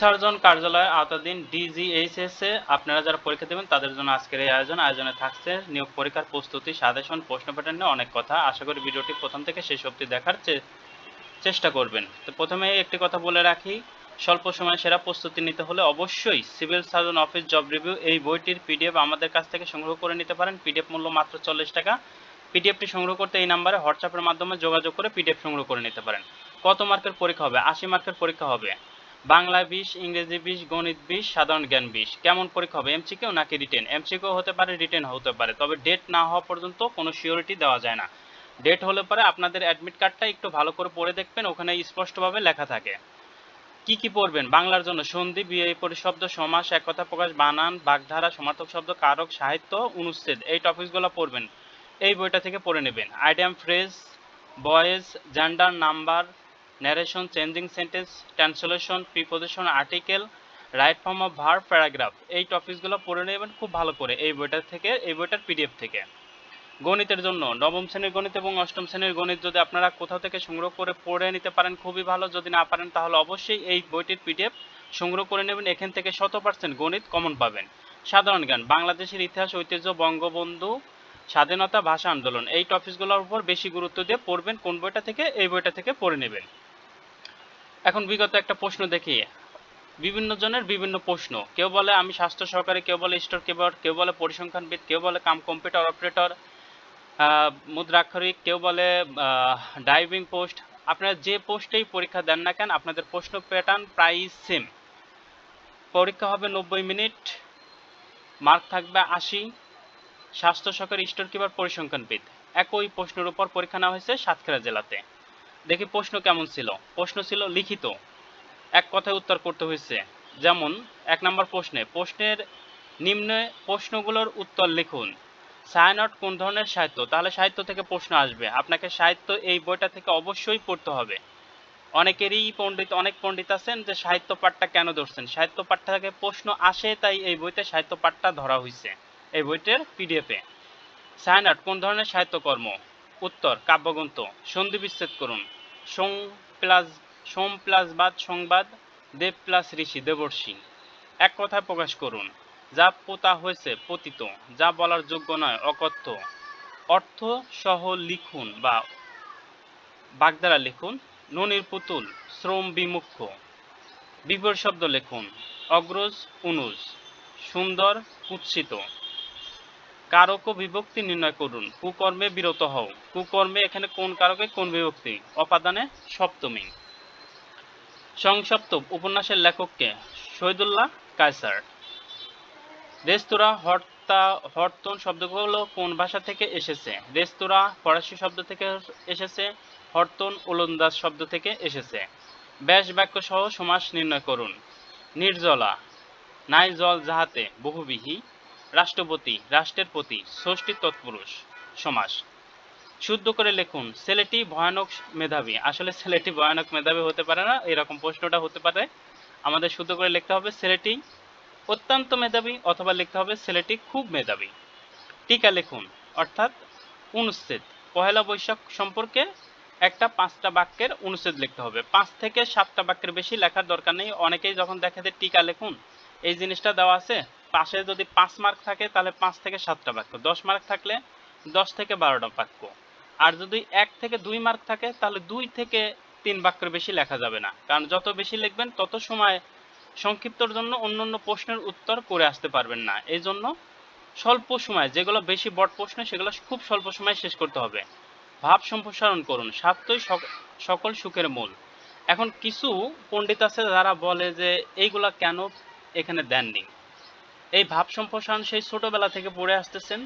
Surgeon কার্যালয়ের আওতাধীন ডিজিএইচএস-এ আপনারা যারা পরীক্ষা দেবেন তাদের জন্য আজকের এই আয়োজনে থাকছে নিয়োগ পরীক্ষার প্রস্তুতি, সাজেশন, প্রশ্ন প্যাটার্ন নিয়ে অনেক কথা। আশা করি ভিডিওটি প্রথম থেকে শেষ অবধি দেখার চেষ্টা করবেন। তো প্রথমে একটি কথা বলে রাখি, স্বল্প সময়ে সেরা প্রস্তুতি নিতে হলে অবশ্যই civil surgeon office job review এই বইটির পিডিএফ আমাদের কাছ থেকে সংগ্রহ করে নিতে পারেন। পিডিএফ মূল্য মাত্র 40 টাকা। পিডিএফটি সংগ্রহ করতে এই নাম্বারে হোয়াটসঅ্যাপের মাধ্যমে যোগাযোগ করে পিডিএফ সংগ্রহ করে নিতে পারেন। কত মার্কের পরীক্ষা হবে? 80 মার্কের পরীক্ষা হবে। বাংলা 20, ইংরেজি 20, গণিত 20, সাধারণ জ্ঞান 20। কেমন পরীক্ষা হবে? এমসিকিউ নাকি রিটেন? এমসিকিউ হতে পারে, রিটেন হতে পারে, তবে ডেট না হওয়া পর্যন্ত কোনো সিওরিটি দেওয়া যায় না। ডেট হলে পরে আপনাদের অ্যাডমিট কার্ডটা একটু ভালো করে পড়ে দেখবেন, ওখানে স্পষ্টভাবে লেখা থাকে। কি কি পড়বেন? বাংলার জন্য সন্ধি, বিপরীত পরিশব্দ, সমাস, এক কথা প্রকাশ, বানান, বাগধারা, সমার্থক শব্দ, কারক, সাহিত্য, অনুচ্ছেদ, এই টপিকসগুলো পড়বেন। এই বইটা থেকে পড়ে নেবেন। Idiom, phrase, voice, gender, number, narration, changing sentence, translation, preposition, article, right form of verb, paragraph, এই টপিকসগুলো পড়ে নেবেন খুব ভালো করে এই বইটা থেকে, এই বইটার পিডিএফ থেকে। গণিতের জন্য নবম শ্রেণীর গণিত এবং অষ্টম শ্রেণীর গণিত যদি আপনারা কোথাও থেকে সংগ্রহ করে পড়ে নিতে পারেন খুবই ভালো। যদি না পারেন তাহলে অবশ্যই এই বইটির পিডিএফ সংগ্রহ করে নেবেন, এখান থেকে 100% গণিত কমন পাবেন। সাধারণ জ্ঞান, বাংলাদেশের ইতিহাস, ঐতিহ্য, বঙ্গবন্ধু, স্বাধীনতা, ভাষা আন্দোলন, এই টপিকসগুলোর উপর বেশি গুরুত্ব দিয়ে পড়বেন। কোন বইটা থেকে? এই বইটা থেকে পড়ে নেবেন। এখন বিগত একটা প্রশ্ন দেখি, বিভিন্ন জনের বিভিন্ন প্রশ্ন। কেউ বলে আমি স্বাস্থ্য সহকারী, কেউ বলে স্টোর কিপার, কেউ বলে পরিসংখ্যানবিদ, কেউ বলে কম্পিউটার অপারেটর, মুদ্রাক্ষরিক, কেউ বলে ডাইভিং পোস্ট। আপনারা যে পোস্টেই পরীক্ষা দেন না কেন আপনাদের প্রশ্ন প্যাটার্ন প্রায় সেম। পরীক্ষা হবে 90 মিনিট, মার্ক থাকবে 80। স্বাস্থ্য সহকারী, স্টোর কিপার, পরিসংখ্যানবিদ, একই প্রশ্নের উপর পরীক্ষা নেওয়া হয়েছে সাতক্ষীরা জেলাতে। দেখি প্রশ্ন কেমন ছিল। প্রশ্ন ছিল লিখিত, এক কথায় উত্তর করতে হয়েছে। যেমন 1 নম্বর প্রশ্নের নিম্নে প্রশ্নগুলোর উত্তর লিখুন। ছায়ানট কোন ধরনের সাহিত্য? তাহলে সাহিত্য থেকে প্রশ্ন আসবে, আপনাকে সাহিত্য এই বইটা থেকে অবশ্যই পড়তে হবে। অনেক পণ্ডিত আছেন যে সাহিত্য পাঠটা কেন ধরছেন, সাহিত্য পাঠটা থেকে প্রশ্ন আসে তাই এই বইতে সাহিত্য পাঠটা ধরা হয়েছে এই বইটার পিডিএফে। ছায়ানট কোন ধরনের সাহিত্যকর্ম? উত্তর কাব্যগ্রন্থ। সন্ধি বিচ্ছেদ করুন। সোম প্লাস সোম প্লাস বাদ সংবাদ, দেব প্লাস ঋষি দেবর্ষি। এক কথায় প্রকাশ করুন। যা পোতা হয়েছে পতিত, যা বলার যোগ্য নয় অকথ্য। অর্থ সহ লিখুন বা বাগধারা লিখুন। ননির পুতুল, শ্রম বিমুখ। বিপরীত শব্দ লিখুন। অগ্রজ, অনুজ। সুন্দর, কুৎসিত। কারক ও বিভক্তি নির্ণয় করুন। কুকর্মে বিরত হও। কুকর্মে এখানে কোন কারকে কোন বিভক্তি? অপাদানে সপ্তমী। সংক্ষিপ্ত উপন্যাসের লেখককে? শহীদুল্লাহ কায়সার। রেস্তোরাঁ, হরতন শব্দগুলো কোন ভাষা থেকে এসেছে? রেস্তোরাঁ ফরাসি শব্দ থেকে এসেছে, হরতন ওলন্দাজ শব্দ থেকে এসেছে। ব্যাস বাক্য সহ সমাস নির্ণয় করুন। নির্জলা, নাই জল যাহাতে, বহুবিহী। রাষ্ট্রপতি, রাষ্ট্রের প্রতি, ষষ্ঠী তৎপুরুষ সমাস। শুদ্ধ করে লিখুন। ছেলেটি ভয়ানক মেধাবী। আসলে ছেলেটি ভয়ানক মেধাবী হতে পারে না, এরকম প্রশ্নটা হতে পারে। আমাদের শুদ্ধ করে লিখতে হবে ছেলেটি অত্যন্ত মেধাবী, অথবা লিখতে হবে ছেলেটি খুব মেধাবী। টিকা লিখুন অর্থাৎ অনুচ্ছেদ। পহেলা বৈশাখ সম্পর্কে একটা 5টা বাক্যের অনুচ্ছেদ লিখতে হবে। 5 থেকে 7টা বাক্যের বেশি লেখার দরকার নেই। অনেকেই যখন দেখে যে টিকা লিখুন, এই জিনিসটা দেওয়া আছে, পাশে যদি 5 মার্ক থাকে তাহলে 5 থেকে 7টা বাক্য, 10 মার্ক থাকলে 10 থেকে 12টা বাক্য, আর যদি 1 থেকে 2 মার্ক থাকে তাহলে 2 থেকে 3 বাক্যের বেশি লেখা যাবে না, কারণ যত বেশি লিখবেন তত সময় সংক্ষিপ্তর জন্য অন্যান্য প্রশ্নের উত্তর করে আসতে পারবেন না। এই জন্য স্বল্প সময় যেগুলো বেশি বড় প্রশ্ন সেগুলো খুব স্বল্প সময় শেষ করতে হবে। ভাব সম্প্রসারণ করুন। স্বার্থই সকল সুখের মূল। এখন কিছু পণ্ডিত আছে যারা বলে যে এইগুলা কেন এখানে দেননি। এই ভাব সম্প্রসারণ সেই ছোটবেলা থেকে পড়ে আসতেছেন।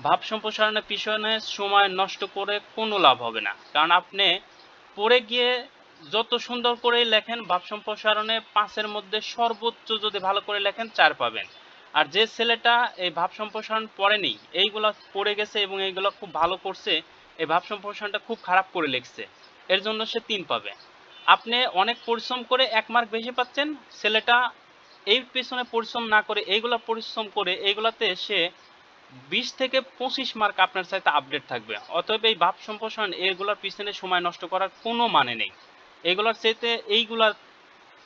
ভাব সম্প্রসারণের পিছনে সময় নষ্ট করে কোনো লাভ হবে না, কারণ আপনি পড়ে গিয়ে যত সুন্দর করে লেখেন ভাব সম্প্রসারণে 5-এর মধ্যে সর্বোচ্চ যদি ভালো করে লেখেন 4 পাবেন। আর যে ছেলেটা এই ভাব সম্প্রসারণ পড়েনি, এইগুলা পড়ে গেছে এবং এইগুলো খুব ভালো করছে, এই ভাব সম্প্রসারণটা খুব খারাপ করে লিখছে, এর জন্য সে 3 পাবে। আপনি অনেক পরিশ্রম করে 1 মার্ক বেশি পাচ্ছেন, ছেলেটা এই পিছনে পরিশ্রম না করে এইগুলা পরিশ্রম করে এইগুলাতে সে 20 থেকে 25 মার্ক আপনার চাইতে আপডেট থাকবে। অতএব এই ভাব সম্প্রসারণ এগুলোর পিছনে সময় নষ্ট করার কোনো মানে নেই। এগুলোর চাইতে এইগুলার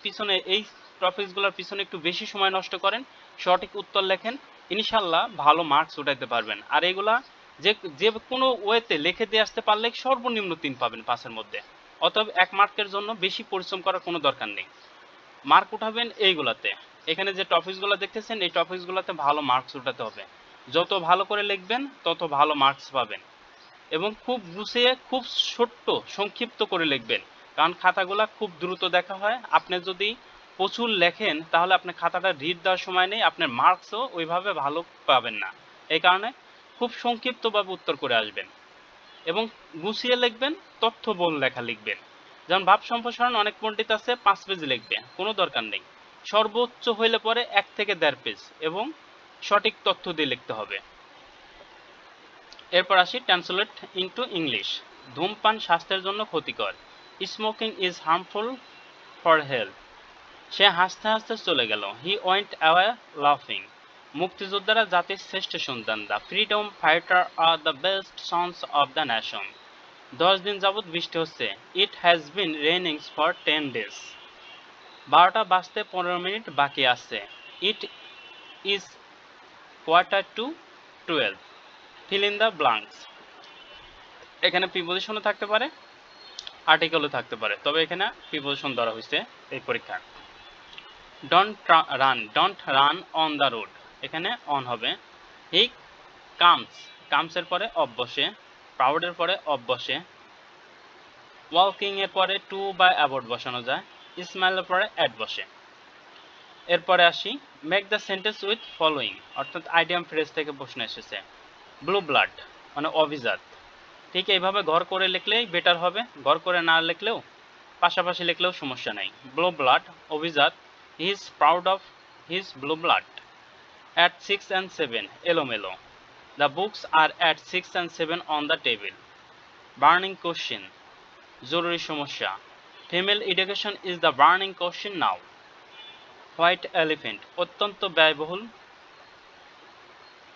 পিছনে এই টপিকসগুলোর পিছনে একটু বেশি সময় নষ্ট করেন, সঠিক উত্তর লেখেন, ইনশাল্লাহ ভালো মার্কস উঠাইতে পারবেন। আর এগুলা যে যে কোনো ওয়েতে লিখে দিয়ে আসতে পারলে সর্বনিম্ন 3 পাবেন 5-এর মধ্যে। অতএব 1 মার্কের জন্য বেশি পরিশ্রম করার কোনো দরকার নেই। মার্ক উঠাবেন এইগুলাতে। এখানে যে টপিকসগুলো দেখতেছেন এই টপিকসগুলোতে ভালো মার্কস উঠাতে হবে। যত ভালো করে লিখবেন তত ভালো মার্কস পাবেন। এবং খুব গুছিয়ে খুব ছোট্ট সংক্ষিপ্ত করে লিখবেন, কারণ খাতাগুলা খুব দ্রুত দেখা হয়। আপনি যদি প্রচুর লেখেন তাহলে আপনার খাতাটা রিড দেওয়ার সময় নেই, আপনার মার্কসও ওইভাবে ভালো পাবেন না। এই কারণে খুব সংক্ষিপ্তভাবে উত্তর করে আসবেন এবং গুছিয়ে লিখবেন, তথ্যবহুল লেখা লিখবেন। যেমন ভাব সম্প্রসারণ অনেক পণ্ডিত আছে 5 পেজ লিখবে, কোনো দরকার নেই। সর্বোচ্চ হইলে পরে 1 থেকে 1.5 পেজ এবং সঠিক তথ্য দিয়ে লিখতে হবে। এরপর আসি ট্রান্সলেট ইনটু ইংলিশ। ধূমপান স্বাস্থ্যের জন্য ক্ষতিকর। Smoking is harmful for health. সে হাসতে হাসতে চলে গেল। হি ওয়েন্ট অ্যাওয়ে লাফিং। মুক্তিযোদ্ধারা জাতির শ্রেষ্ঠ সন্তান। The freedom fighter are the best sons of the nation. 10 দিন যাবৎ বৃষ্টি হচ্ছে। It has been raining for 10 days. 12টা বাজতে 15 মিনিট বাকি আছে। It is quarter to 12। Fill in the blanks. এখানে প্রিপোজিশনও থাকতে পারে, আর্টিকেলও থাকতে পারে, তবে এখানে প্রিপোজিশন ধরা হয়েছে এই পরীক্ষায়। Don't run on the road, এখানে অন হবে। হি কামসের পরে অফ বসে, প্রাউডের পরে অফ বসে, ওয়াকিং এর পরে টু বা অ্যাবাউট বসানো যায়, স্মাইলের পরে অ্যাট বসে। এরপরে আসি make the sentence with following, অর্থাৎ আইডিয়াম ফ্রেজ থেকে প্রশ্ন এসেছে। ব্লু ব্লাড মানে অভিজাত। ঠিক এইভাবে ঘর করে লিখলেই বেটার হবে, ঘর করে না লিখলেও পাশাপাশি লিখলেও সমস্যা নেই। ব্লু ব্লাড অভিজাত। He is proud of his blue blood. At 6 and 7 এলোমেলো। The books are at 6 and 7 on the table. Burning question জরুরি সমস্যা। Female education is the burning question now. White elephant অত্যন্ত ব্যয়বহুল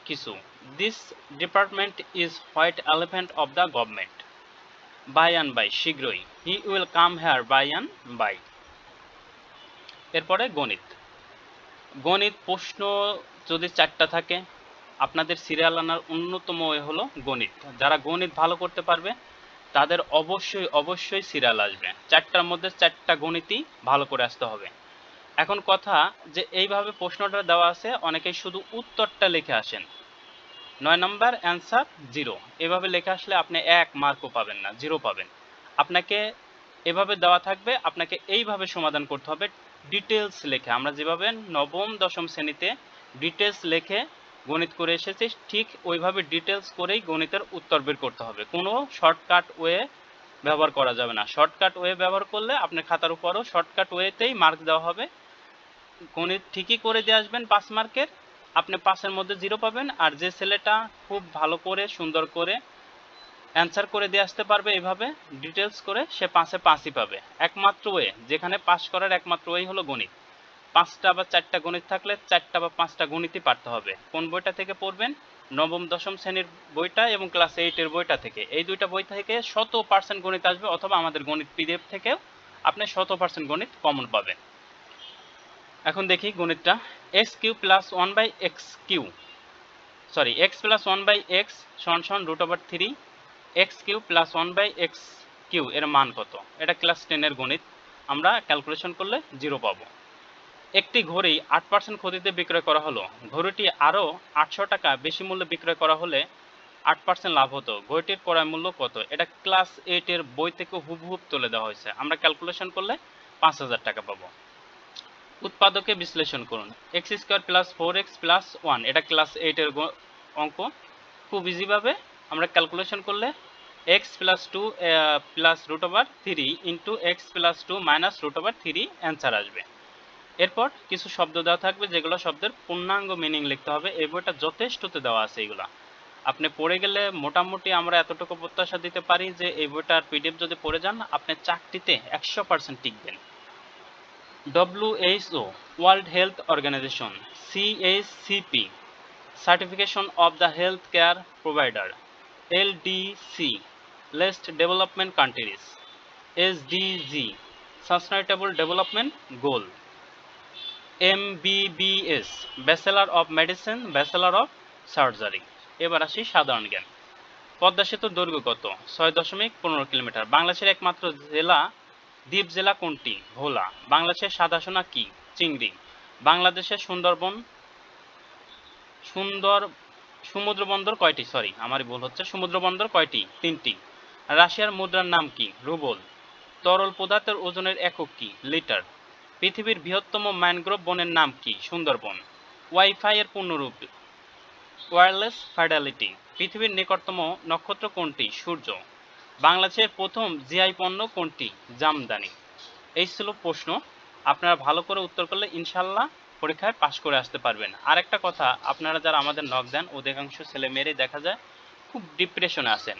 কিছু। This department is white elephant of the government. By and by শীঘ্রই। He will come here by and by. এরপরে গণিত। গণিত প্রশ্ন যদি 4টা থাকে, আপনাদের সিরিয়াল আনার অন্যতম ওয়ে হলো গণিত। যারা গণিত ভালো করতে পারবে তাদের অবশ্যই সিরিয়াল আসবে। 4টার মধ্যে 4টা গণিতই ভালো করে আসতে হবে। এখন কথা যে এইভাবে প্রশ্নটা দেওয়া আছে, অনেকেই শুধু উত্তরটা লিখে আসেন, 9 নম্বর অ্যান্সার 0, এভাবে লিখে আসলে আপনি 1 মার্কও পাবেন না, 0 পাবেন। আপনাকে এভাবে দেওয়া থাকবে, আপনাকে এইভাবে সমাধান করতে হবে ডিটেলস লেখে। আমরা যেভাবে নবম দশম শ্রেণীতে ডিটেলস লেখে গণিত করে এসেছি, ঠিক ওইভাবে ডিটেলস করেই গণিতের উত্তর বের করতে হবে। কোনো শর্টকাট ওয়ে ব্যবহার করা যাবে না। শর্টকাট ওয়ে ব্যবহার করলে আপনার খাতার উপরও শর্টকাট ওয়েতেই মার্ক দেওয়া হবে। গণিত ঠিকই করে দিয়ে আসবেন 5 মার্কের, আপনি 5-এর মধ্যে 0 পাবেন। আর যে ছেলেটা খুব ভালো করে সুন্দর করে অ্যান্সার করে দিয়ে আসতে পারবে এইভাবে ডিটেলস করে, সে 5-এ 5ই পাবে। একমাত্র ওয়ে যেখানে পাস করার একমাত্র ওয়ে হলো গণিত। 5টা বা 4টা গণিত থাকলে 4টা বা 5টা গণিতই পারতে হবে। কোন বইটা থেকে পড়বেন? নবম দশম শ্রেণীর বইটা এবং ক্লাস 8-এর বইটা থেকে। এই দুইটা বই থেকে 100% গণিত আসবে, অথবা আমাদের গণিত পিডিএফ থেকেও আপনি 100% গণিত কমন পাবেন। এখন দেখি গণিতটা। এক্স কিউ প্লাস 1/x সমান √3 x Q plus 1/x Q এর মান কত? এটা ক্লাস 10-এর গণিত। আমরা ক্যালকুলেশন করলে 0 পাবো। একটি ঘড়ি 8% ক্ষতিতে বিক্রয় করা হলো। ঘড়িটি আরও 800 টাকা বেশি মূল্যে বিক্রয় করা হলে 8% লাভ হতো। ঘড়িটির ক্রয় মূল্য কত? এটা ক্লাস 8-এর বই থেকে হুবহুব তুলে দেওয়া হয়েছে। আমরা ক্যালকুলেশন করলে 5000 টাকা পাবো। উৎপাদকে বিশ্লেষণ করুন। x² প্লাস 4x প্লাস 1, এটা ক্লাস 8-এর অঙ্ক। খুব ইজিভাবে আমরা ক্যালকুলেশন করলে x plus 2 plus √3 into x plus 2 minus √3 answer আসবে। এরপর কিছু শব্দ দেওয়া থাকবে, যেগুলো শব্দের পূর্ণাঙ্গ মিনিং লিখতে হবে। এই বইটা যথেষ্টতে দেওয়া আছে, এগুলা আপনি পড়ে গেলে মোটামুটি আমরা এতটুকু প্রত্যাশা দিতে পারি যে এই বইটার পিডিএফ যদি পড়ে যান আপনি চাকরিতে 100% টিকবেন। WHO World Health Organization, CHCP Certification of the Healthcare Provider, LDC Least Development Countries, SDG Sustainable Development Goal, MBBS, bachelor of medicine, bachelor of surgery. এবার আসি সাধারণ জ্ঞান। পদ্মা সেতুর দৈর্ঘ্য কত? 6.15 কিলোমিটার। বাংলাদেশের একমাত্র জেলা দ্বীপ জেলা কোনটি? ভোলা। বাংলাদেশের সাদা সোনা কি? চিংড়ি। বাংলাদেশের সুন্দর সমুদ্র বন্দর কয়টি? আমারই ভুল হচ্ছে। সমুদ্র বন্দর কয়টি? 3টি। রাশিয়ার মুদ্রার নাম কি? রুবল। তরল পদার্থের ওজনের একক কি? লিটার। পৃথিবীর বৃহত্তম ম্যানগ্রোভ বনের নাম কি? সুন্দরবন। ওয়াইফাই এর পূর্ণরূপ ওয়্যারলেস ফিডেলিটি। পৃথিবীর নিকটতম নক্ষত্র কোনটি? সূর্য। বাংলাদেশের প্রথম জিআই পণ্য কোনটি? জামদানি। এই ছিল প্রশ্ন। আপনারা ভালো করে উত্তর করলে ইনশাল্লাহ পরীক্ষায় পাশ করে আসতে পারবেন। আরেকটা কথা, আপনারা যারা আমাদের নক দেন অধিকাংশ ছেলে মেয়েরাই দেখা যায় খুব ডিপ্রেশনে আছেন।